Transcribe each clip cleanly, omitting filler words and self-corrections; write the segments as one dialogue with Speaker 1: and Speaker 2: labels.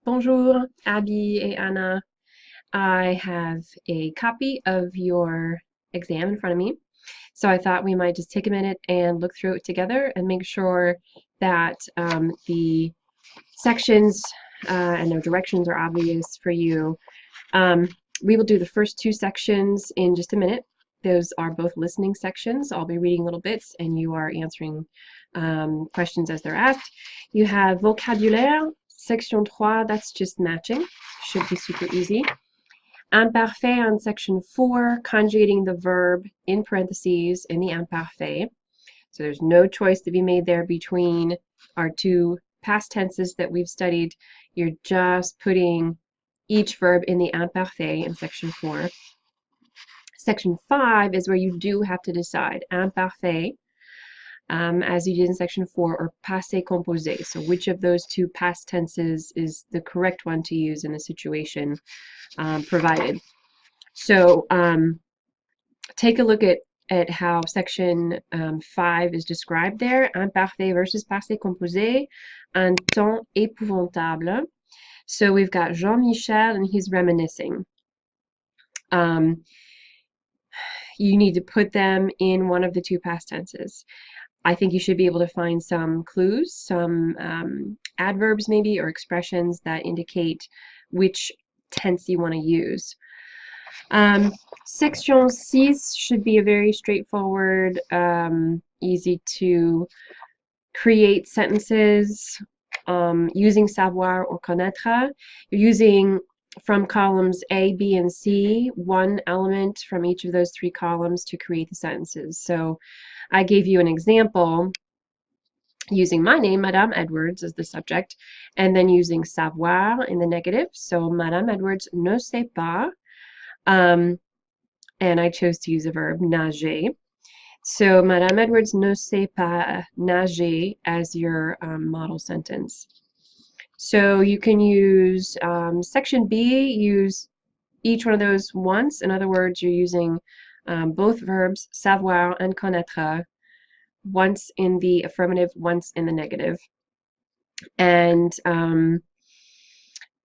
Speaker 1: Bonjour, Abby et Anna. I have a copy of your exam in front of me, so I thought we might just take a minute and look through it together and make sure that the sections and their directions are obvious for you. Um, we will do the first two sections in just a minute. Those are both listening sections. I'll be reading little bits and you are answering questions as they're asked. You have vocabulaire, section 3, that's just matching. Should be super easy. Imparfait on section 4, conjugating the verb in parentheses in the imparfait. So there's no choice to be made there between our two past tenses that we've studied. You're just putting each verb in the imparfait in section 4. Section 5 is where you do have to decide imparfait, as you did in section 4, or passé composé. So which of those two past tenses is the correct one to use in the situation provided. So take a look at how section 5 is described there. Imparfait versus passé composé. Un temps épouvantable. So we've got Jean-Michel and he's reminiscing. You need to put them in one of the two past tenses. I think you should be able to find some clues, some adverbs maybe, or expressions that indicate which tense you want to use. Section 6 should be a very straightforward, easy to create sentences using savoir or connaître. You're using from columns A, B, and C, one element from each of those three columns to create the sentences. So I gave you an example using my name, Madame Edwards, as the subject, and then using savoir in the negative. So Madame Edwards ne sait pas. And I chose to use a verb, nager. So Madame Edwards ne sait pas nager as your model sentence. So you can use section B, use each one of those once. In other words, you're using both verbs, savoir and connaître, once in the affirmative, once in the negative. And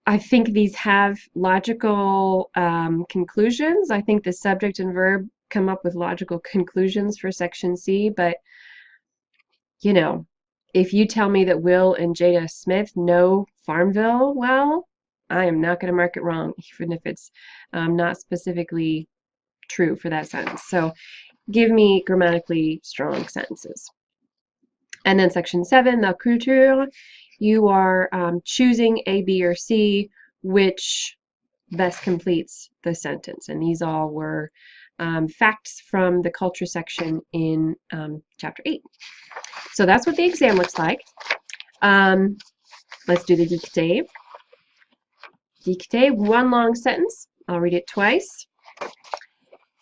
Speaker 1: I think these have logical conclusions. I think the subject and verb come up with logical conclusions for section C, but you know, if you tell me that Will and Jada Smith know Farmville well, I am not going to mark it wrong, even if it's not specifically true for that sentence. So give me grammatically strong sentences. And then section 7, the culture, you are choosing A, B, or C, which best completes the sentence. And these all were facts from the culture section in chapter 8. So that's what the exam looks like. Let's do the dictée. Dictée, one long sentence. I'll read it twice.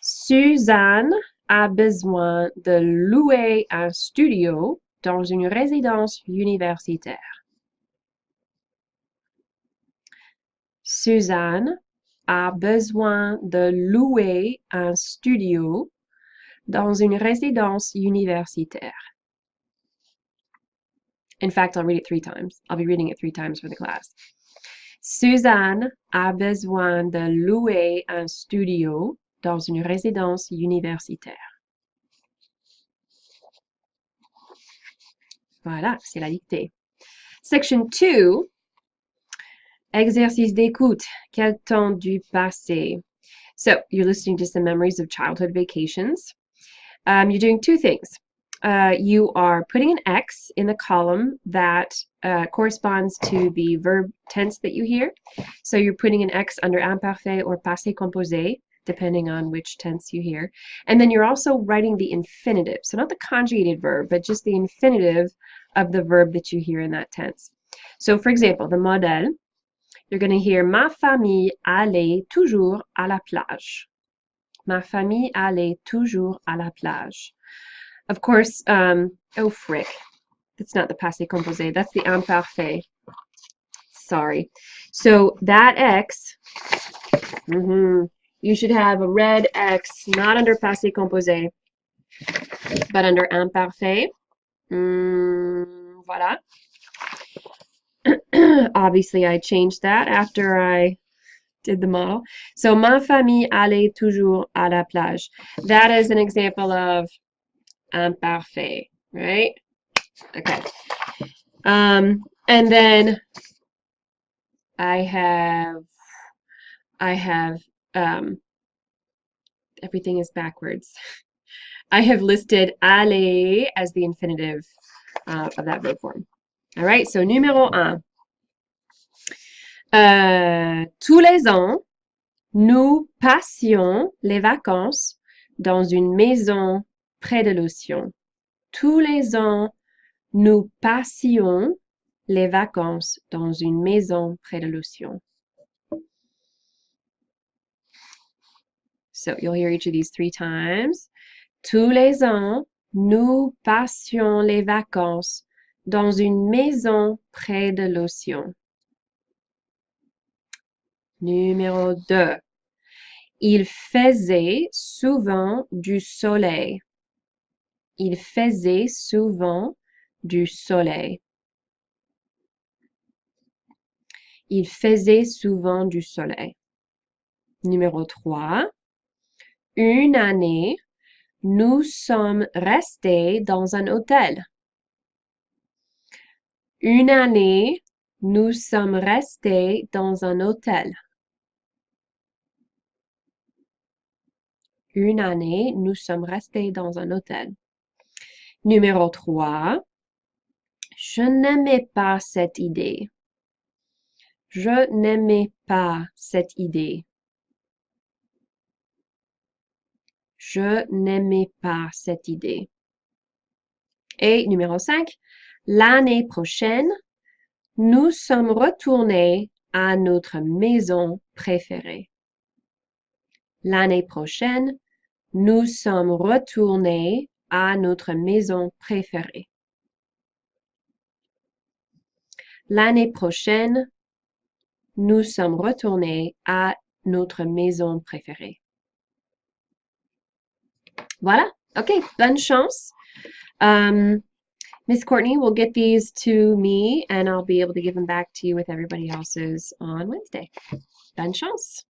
Speaker 1: Suzanne a besoin de louer un studio dans une résidence universitaire. Suzanne a besoin de louer un studio dans une résidence universitaire. In fact, I'll read it 3 times. I'll be reading it 3 times for the class. Suzanne a besoin de louer un studio dans une résidence universitaire. Voilà, c'est la dictée. Section 2, exercice d'écoute. Quel temps du passé? So you're listening to some memories of childhood vacations. You're doing 2 things. You are putting an X in the column that corresponds to the verb tense that you hear. So you're putting an X under imparfait or passé composé, depending on which tense you hear. And then you're also writing the infinitive. So not the conjugated verb, but just the infinitive of the verb that you hear in that tense. So for example, the modèle, you're going to hear ma famille allait toujours à la plage. Ma famille allait toujours à la plage. Of course, oh frick, that's not the passé composé, that's the imparfait. Sorry. So that X, you should have a red X, not under passé composé, but under imparfait. Voilà. Obviously, I changed that after I did the model. So, ma famille allait toujours à la plage. That is an example of imparfait, right? Okay. And then I have, everything is backwards. I have listed aller as the infinitive of that verb form. All right, so numéro 1. Tous les ans, nous passions les vacances dans une maison près de l'océan. Tous les ans, nous passions les vacances dans une maison près de l'océan. So you'll hear each of these 3 times. Tous les ans, nous passions les vacances dans une maison près de l'océan. Numéro 2. Il faisait souvent du soleil. Il faisait souvent du soleil. Il faisait souvent du soleil. Numéro 3. Une année, nous sommes restés dans un hôtel. Une année, nous sommes restés dans un hôtel. Une année, nous sommes restés dans un hôtel. Numéro 3. Je n'aimais pas cette idée. Je n'aimais pas cette idée. Je n'aimais pas cette idée. Et numéro 5. L'année prochaine, nous sommes retournés à notre maison préférée. L'année prochaine, nous sommes retournés à notre maison préférée. L'année prochaine, nous sommes retournés à notre maison préférée. Voilà. Okay, bonne chance. Miss Courtney will get these to me and I'll be able to give them back to you with everybody else's on Wednesday. Bonne chance.